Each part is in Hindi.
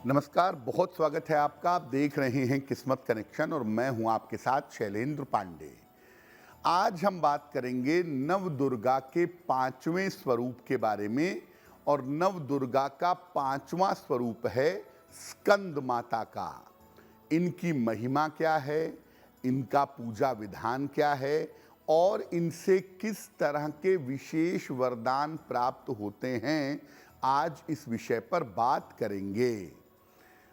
नमस्कार, बहुत स्वागत है आपका। आप देख रहे हैं किस्मत कनेक्शन और मैं हूं आपके साथ शैलेंद्र पांडे। आज हम बात करेंगे नव दुर्गा के 5वें स्वरूप के बारे में और नव दुर्गा का 5वां स्वरूप है स्कंद माता का। इनकी महिमा क्या है, इनका पूजा विधान क्या है और इनसे किस तरह के विशेष वरदान प्राप्त होते हैं, आज इस विषय पर बात करेंगे।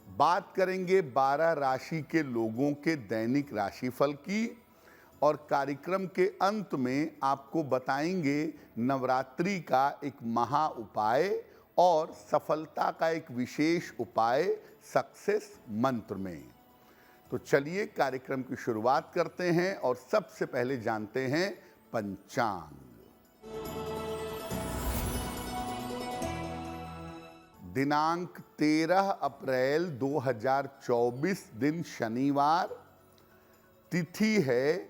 12 राशि के लोगों के दैनिक राशिफल की और कार्यक्रम के अंत में आपको बताएंगे नवरात्रि का एक महा उपाय और सफलता का एक विशेष उपाय सक्सेस मंत्र में। तो चलिए कार्यक्रम की शुरुआत करते हैं और सबसे पहले जानते हैं पंचांग। दिनांक 13 अप्रैल 2024 दिन शनिवार, तिथि है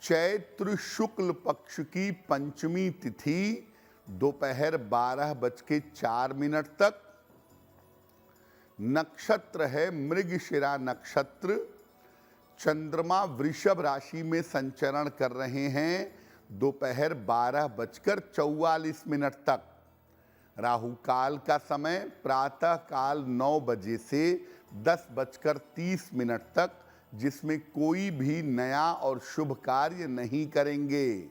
चैत्र शुक्ल पक्ष की पंचमी तिथि दोपहर 12:04 तक। नक्षत्र है मृगशिरा नक्षत्र। चंद्रमा वृषभ राशि में संचरण कर रहे हैं दोपहर 12:44 तक। राहु काल का समय प्रातः काल 9 बजे से 10:30 तक, जिसमें कोई भी नया और शुभ कार्य नहीं करेंगे।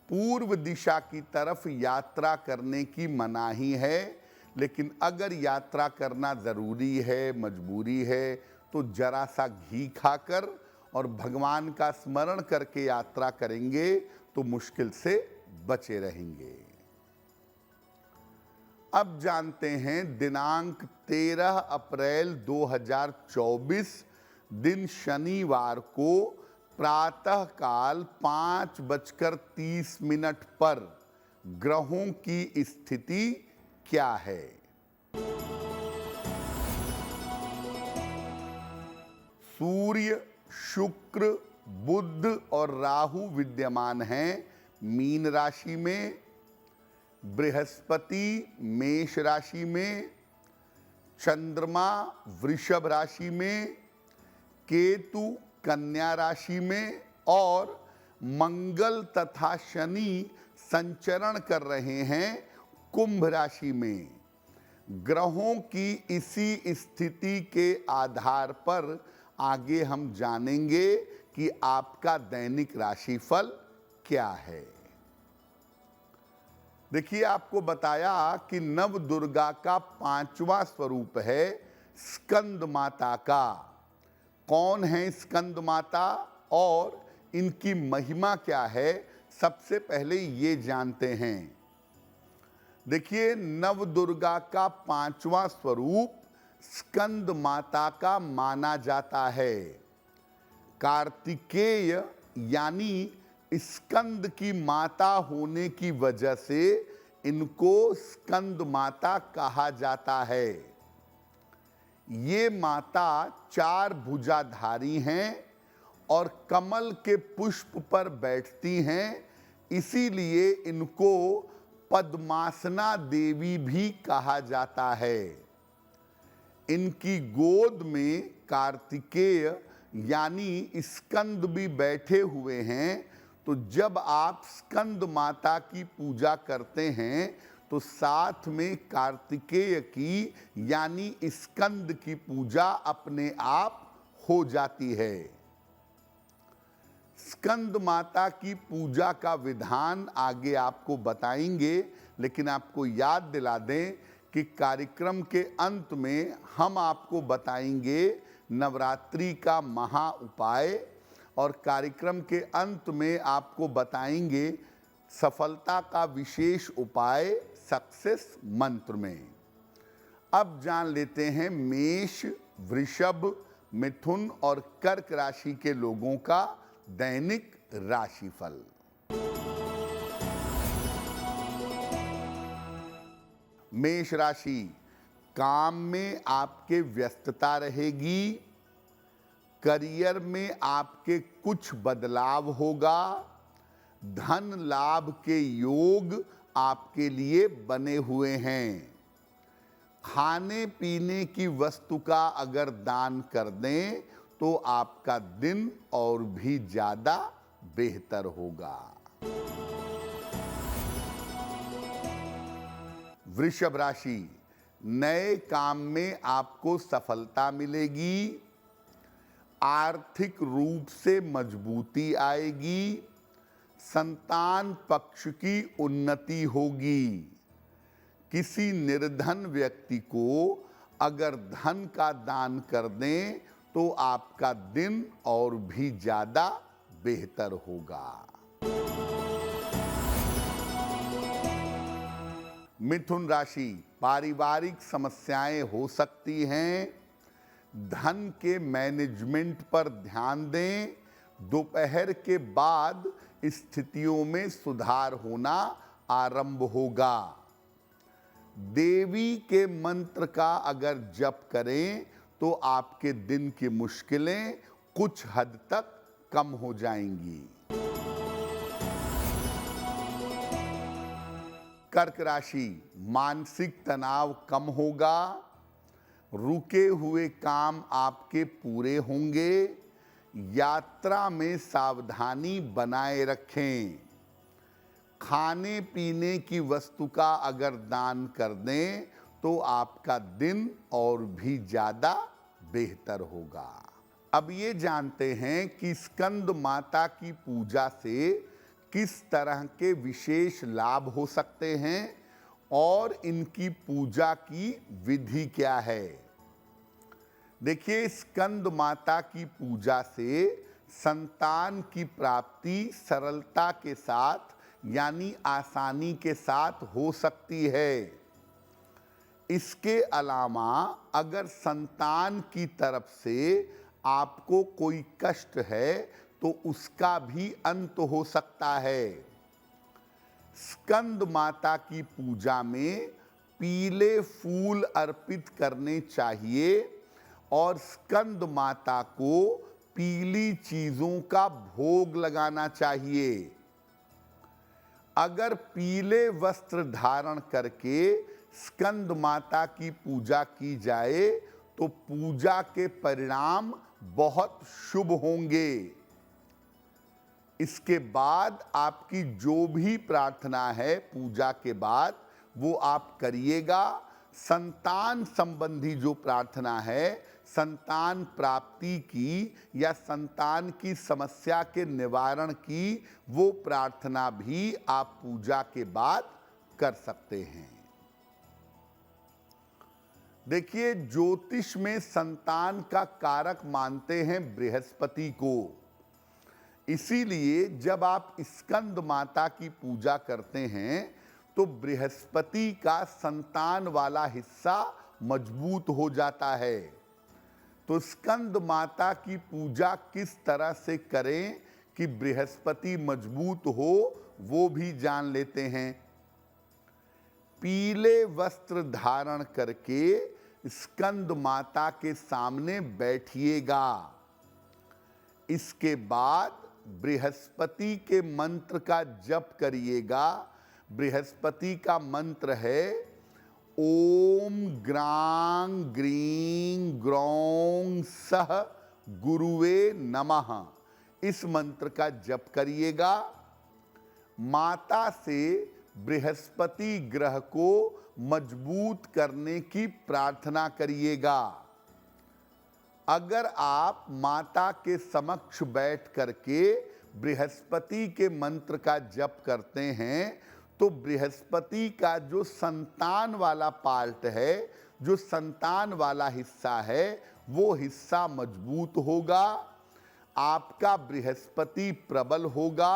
पूर्व दिशा की तरफ यात्रा करने की मनाही है, लेकिन अगर यात्रा करना ज़रूरी है, मजबूरी है, तो जरा सा घी खाकर और भगवान का स्मरण करके यात्रा करेंगे तो मुश्किल से बचे रहेंगे। अब जानते हैं दिनांक 13 अप्रैल 2024 दिन शनिवार को प्रातः काल 5:30 पर ग्रहों की स्थिति क्या है। सूर्य, शुक्र, बुध और राहु विद्यमान हैं मीन राशि में, बृहस्पति मेष राशि में, चंद्रमा वृषभ राशि में, केतु कन्या राशि में और मंगल तथा शनि संचरण कर रहे हैं कुंभ राशि में। ग्रहों की इसी स्थिति के आधार पर आगे हम जानेंगे कि आपका दैनिक राशिफल क्या है। देखिए, आपको बताया कि नव दुर्गा का 5वां स्वरूप है स्कंद माता का। कौन है स्कंद माता और इनकी महिमा क्या है, सबसे पहले ये जानते हैं। देखिए, नव दुर्गा का 5वां स्वरूप स्कंद माता का माना जाता है। कार्तिकेय यानी स्कंद की माता होने की वजह से इनको स्कंद माता कहा जाता है। ये माता 4 भुजाधारी हैं और कमल के पुष्प पर बैठती हैं, इसीलिए इनको पद्मासना देवी भी कहा जाता है। इनकी गोद में कार्तिकेय यानी स्कंद भी बैठे हुए हैं। तो जब आप स्कंद माता की पूजा करते हैं तो साथ में कार्तिकेय की यानी स्कंद की पूजा अपने आप हो जाती है। स्कंद माता की पूजा का विधान आगे आपको बताएंगे, लेकिन आपको याद दिला दें कि कार्यक्रम के अंत में हम आपको बताएंगे नवरात्रि का महा उपाय और कार्यक्रम के अंत में आपको बताएंगे सफलता का विशेष उपाय सक्सेस मंत्र में। अब जान लेते हैं मेष, वृषभ, मिथुन और कर्क राशि के लोगों का दैनिक राशिफल। मेष राशि, काम में आपके व्यस्तता रहेगी। करियर में आपके कुछ बदलाव होगा। धन लाभ के योग आपके लिए बने हुए हैं। खाने पीने की वस्तु का अगर दान कर दें तो आपका दिन और भी ज्यादा बेहतर होगा। वृषभ राशि, नए काम में आपको सफलता मिलेगी, आर्थिक रूप से मजबूती आएगी, संतान पक्ष की उन्नति होगी। किसी निर्धन व्यक्ति को अगर धन का दान कर दें तो आपका दिन और भी ज्यादा बेहतर होगा। मिथुन राशि, पारिवारिक समस्याएं हो सकती हैं, धन के मैनेजमेंट पर ध्यान दें। दोपहर के बाद स्थितियों में सुधार होना आरंभ होगा। देवी के मंत्र का अगर जप करें तो आपके दिन की मुश्किलें कुछ हद तक कम हो जाएंगी। कर्क राशि, मानसिक तनाव कम होगा, रुके हुए काम आपके पूरे होंगे। यात्रा में सावधानी बनाए रखें। खाने पीने की वस्तु का अगर दान कर दें तो आपका दिन और भी ज्यादा बेहतर होगा। अब ये जानते हैं कि स्कंद माता की पूजा से किस तरह के विशेष लाभ हो सकते हैं और इनकी पूजा की विधि क्या है। देखिए, स्कंद माता की पूजा से संतान की प्राप्ति सरलता के साथ यानी आसानी के साथ हो सकती है। इसके अलावा अगर संतान की तरफ से आपको कोई कष्ट है तो उसका भी अंत हो सकता है। स्कंद माता की पूजा में पीले फूल अर्पित करने चाहिए और स्कंद माता को पीली चीजों का भोग लगाना चाहिए। अगर पीले वस्त्र धारण करके स्कंद माता की पूजा की जाए तो पूजा के परिणाम बहुत शुभ होंगे। इसके बाद आपकी जो भी प्रार्थना है पूजा के बाद वो आप करिएगा। संतान संबंधी जो प्रार्थना है, संतान प्राप्ति की या संतान की समस्या के निवारण की, वो प्रार्थना भी आप पूजा के बाद कर सकते हैं। देखिए, ज्योतिष में संतान का कारक मानते हैं बृहस्पति को। इसीलिए जब आप स्कंद माता की पूजा करते हैं तो बृहस्पति का संतान वाला हिस्सा मजबूत हो जाता है। तो स्कंद माता की पूजा किस तरह से करें कि बृहस्पति मजबूत हो, वो भी जान लेते हैं। पीले वस्त्र धारण करके स्कंद माता के सामने बैठिएगा। इसके बाद बृहस्पति के मंत्र का जप करिएगा। बृहस्पति का मंत्र है ओम ग्रां ग्रीं ग्रौं सह गुरुवे नमः। इस मंत्र का जप करिएगा। माता से बृहस्पति ग्रह को मजबूत करने की प्रार्थना करिएगा। अगर आप माता के समक्ष बैठ करके बृहस्पति के मंत्र का जप करते हैं तो बृहस्पति का जो संतान वाला पार्ट है, जो संतान वाला हिस्सा है, वो हिस्सा मजबूत होगा, आपका बृहस्पति प्रबल होगा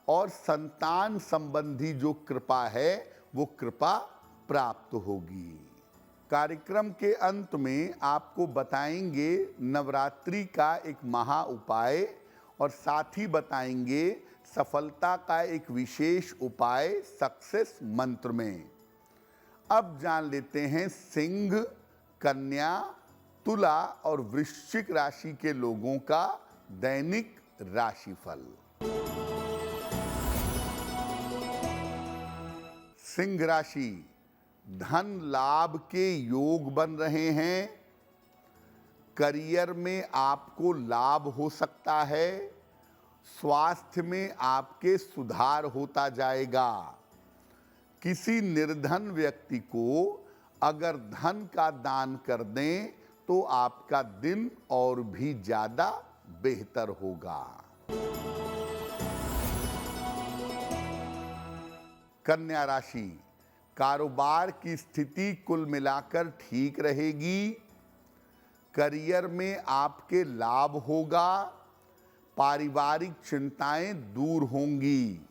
और संतान संबंधी जो कृपा है वो कृपा प्राप्त होगी। कार्यक्रम के अंत में आपको बताएंगे नवरात्रि का एक महा उपाय और साथ ही बताएंगे सफलता का एक विशेष उपाय सक्सेस मंत्र में। अब जान लेते हैं सिंह, कन्या, तुला और वृश्चिक राशि के लोगों का दैनिक राशिफल। सिंह राशि, धन लाभ के योग बन रहे हैं। करियर में आपको लाभ हो सकता है। स्वास्थ्य में आपके सुधार होता जाएगा। किसी निर्धन व्यक्ति को अगर धन का दान कर दें तो आपका दिन और भी ज्यादा बेहतर होगा। कन्या राशि, कारोबार की स्थिति कुल मिलाकर ठीक रहेगी। करियर में आपके लाभ होगा। पारिवारिक चिंताएं दूर होंगी।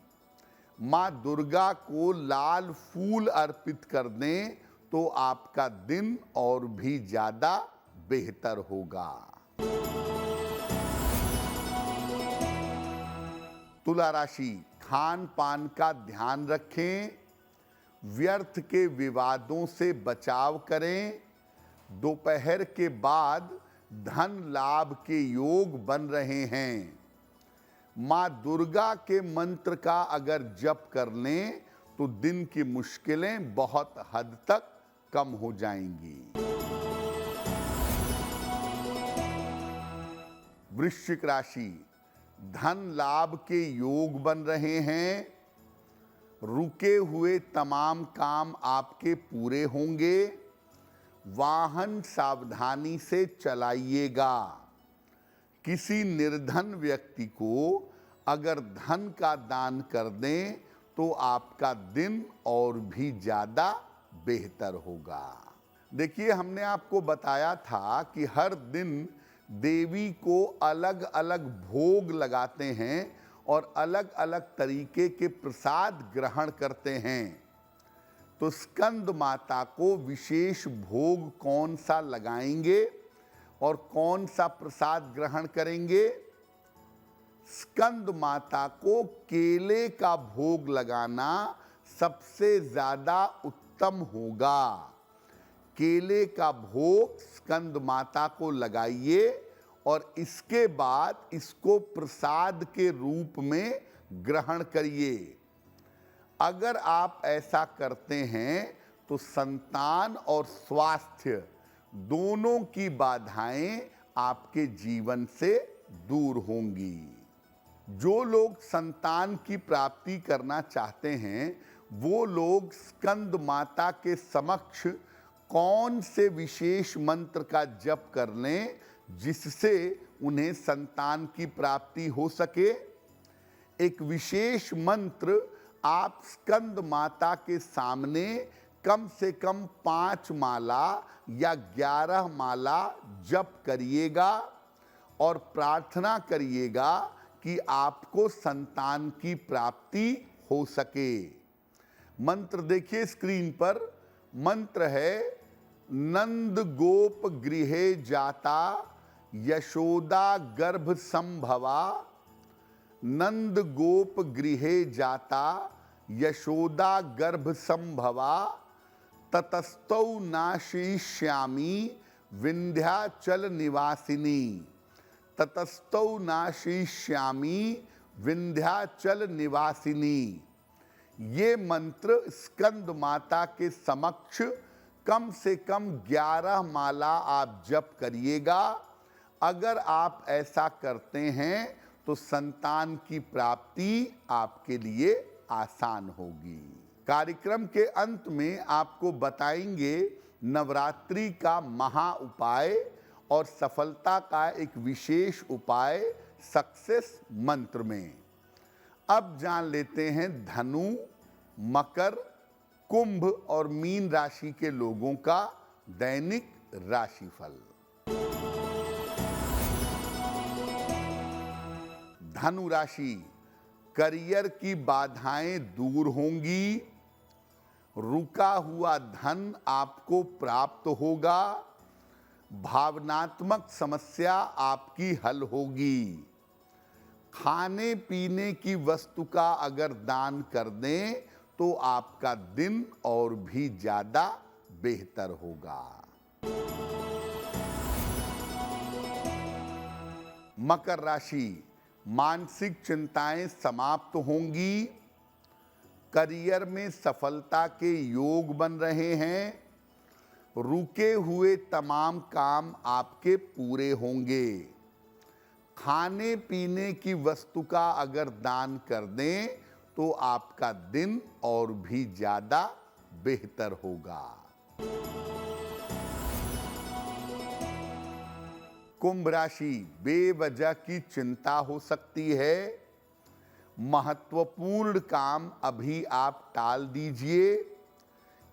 मां दुर्गा को लाल फूल अर्पित कर दें तो आपका दिन और भी ज्यादा बेहतर होगा। तुला राशि, खान पान का ध्यान रखें। व्यर्थ के विवादों से बचाव करें। दोपहर के बाद धन लाभ के योग बन रहे हैं। मां दुर्गा के मंत्र का अगर जप कर लें तो दिन की मुश्किलें बहुत हद तक कम हो जाएंगी। वृश्चिक राशि, धन लाभ के योग बन रहे हैं। रुके हुए तमाम काम आपके पूरे होंगे। वाहन सावधानी से चलाइएगा। किसी निर्धन व्यक्ति को अगर धन का दान कर दें तो आपका दिन और भी ज्यादा बेहतर होगा। देखिए, हमने आपको बताया था कि हर दिन देवी को अलग अलग भोग लगाते हैं और अलग अलग तरीके के प्रसाद ग्रहण करते हैं। तो स्कंद माता को विशेष भोग कौन सा लगाएंगे और कौन सा प्रसाद ग्रहण करेंगे? स्कंद माता को केले का भोग लगाना सबसे ज्यादा उत्तम होगा। केले का भोग स्कंद माता को लगाइए और इसके बाद इसको प्रसाद के रूप में ग्रहण करिए। अगर आप ऐसा करते हैं तो संतान और स्वास्थ्य दोनों की बाधाएं आपके जीवन से दूर होंगी। जो लोग संतान की प्राप्ति करना चाहते हैं वो लोग स्कंद माता के समक्ष कौन से विशेष मंत्र का जप कर लें जिससे उन्हें संतान की प्राप्ति हो सके? एक विशेष मंत्र आप स्कंद माता के सामने कम से कम 5 माला या 11 माला जप करिएगा और प्रार्थना करिएगा कि आपको संतान की प्राप्ति हो सके। मंत्र देखिए स्क्रीन पर। मंत्र है, नंद गोप गृहे जाता यशोदा गर्भ संभवा। नंद गोप गृहे जाता यशोदा गर्भ संभवा। ततस्तौ नाशिष्यामि विंध्याचल निवासिनी। ततस्तौ नाशिष्यामि विंध्याचल निवासिनी। ये मंत्र स्कंद माता के समक्ष कम से कम 11 माला आप जप करिएगा। अगर आप ऐसा करते हैं तो संतान की प्राप्ति आपके लिए आसान होगी। कार्यक्रम के अंत में आपको बताएंगे नवरात्रि का महा उपाय और सफलता का एक विशेष उपाय सक्सेस मंत्र में। अब जान लेते हैं धनु, मकर, कुंभ और मीन राशि के लोगों का दैनिक राशिफल। धनु राशि, करियर की बाधाएं दूर होंगी। रुका हुआ धन आपको प्राप्त होगा। भावनात्मक समस्या आपकी हल होगी। खाने पीने की वस्तु का अगर दान कर दें तो आपका दिन और भी ज्यादा बेहतर होगा। मकर राशि, मानसिक चिंताएं समाप्त होंगी। करियर में सफलता के योग बन रहे हैं। रुके हुए तमाम काम आपके पूरे होंगे। खाने पीने की वस्तु का अगर दान कर दें तो आपका दिन और भी ज्यादा बेहतर होगा। कुंभ राशि, बेवजह की चिंता हो सकती है। महत्वपूर्ण काम अभी आप टाल दीजिए।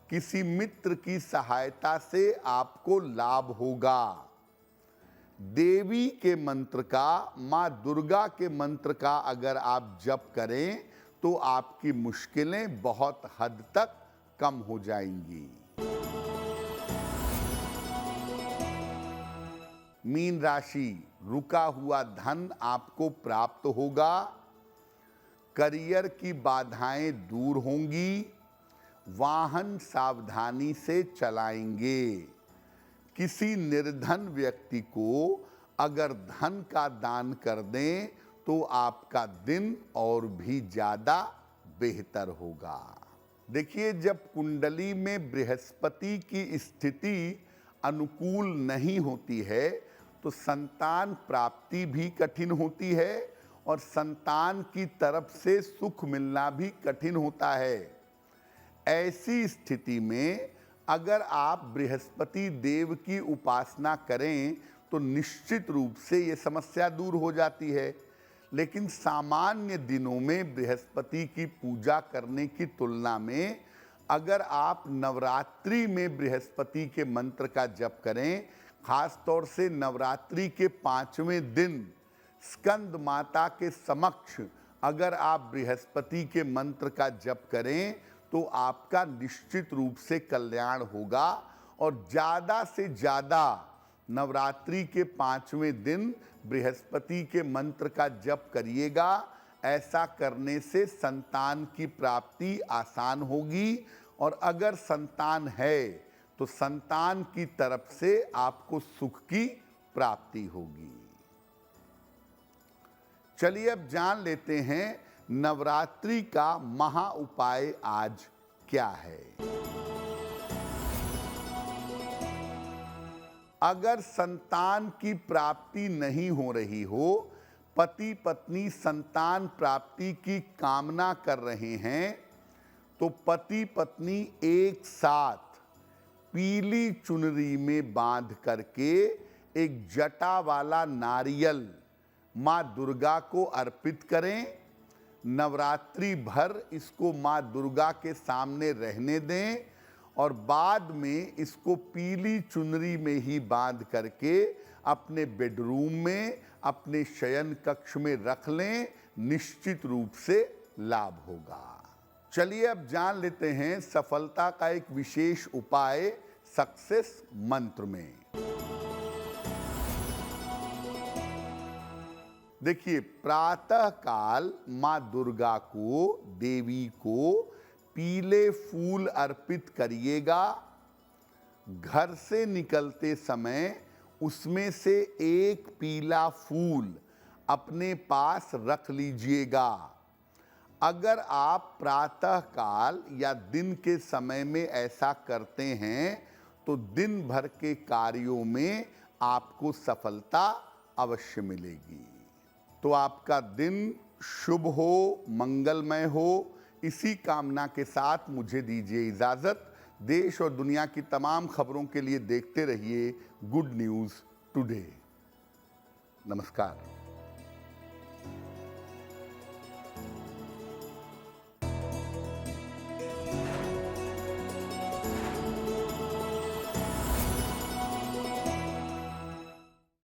किसी मित्र की सहायता से आपको लाभ होगा। देवी के मंत्र का, मां दुर्गा के मंत्र का अगर आप जप करें तो आपकी मुश्किलें बहुत हद तक कम हो जाएंगी। मीन राशि, रुका हुआ धन आपको प्राप्त होगा। करियर की बाधाएं दूर होंगी। वाहन सावधानी से चलाएंगे। किसी निर्धन व्यक्ति को अगर धन का दान कर दें तो आपका दिन और भी ज्यादा बेहतर होगा। देखिए, जब कुंडली में बृहस्पति की स्थिति अनुकूल नहीं होती है तो संतान प्राप्ति भी कठिन होती है और संतान की तरफ से सुख मिलना भी कठिन होता है। ऐसी स्थिति में अगर आप बृहस्पति देव की उपासना करें तो निश्चित रूप से ये समस्या दूर हो जाती है। लेकिन सामान्य दिनों में बृहस्पति की पूजा करने की तुलना में अगर आप नवरात्रि में बृहस्पति के मंत्र का जप करें, खास तौर से नवरात्रि के 5वें दिन स्कंद माता के समक्ष अगर आप बृहस्पति के मंत्र का जप करें तो आपका निश्चित रूप से कल्याण होगा। और ज़्यादा से ज़्यादा नवरात्रि के 5वें दिन बृहस्पति के मंत्र का जप करिएगा। ऐसा करने से संतान की प्राप्ति आसान होगी और अगर संतान है तो संतान की तरफ से आपको सुख की प्राप्ति होगी। चलिए अब जान लेते हैं नवरात्रि का महा उपाय आज क्या है। अगर संतान की प्राप्ति नहीं हो रही हो, पति पत्नी संतान प्राप्ति की कामना कर रहे हैं, तो पति पत्नी एक साथ पीली चुनरी में बांध करके एक जटा वाला नारियल माँ दुर्गा को अर्पित करें। नवरात्रि भर इसको माँ दुर्गा के सामने रहने दें और बाद में इसको पीली चुनरी में ही बांध करके अपने बेडरूम में, अपने शयन कक्ष में रख लें। निश्चित रूप से लाभ होगा। चलिए अब जान लेते हैं सफलता का एक विशेष उपाय सक्सेस मंत्र में। देखिए, प्रातः काल माँ दुर्गा को, देवी को पीले फूल अर्पित करिएगा। घर से निकलते समय उसमें से एक पीला फूल अपने पास रख लीजिएगा। अगर आप प्रातः काल या दिन के समय में ऐसा करते हैं तो दिन भर के कार्यों में आपको सफलता अवश्य मिलेगी। तो आपका दिन शुभ हो, मंगलमय हो, इसी कामना के साथ मुझे दीजिए इजाजत। देश और दुनिया की तमाम खबरों के लिए देखते रहिए गुड न्यूज़ टुडे। नमस्कार।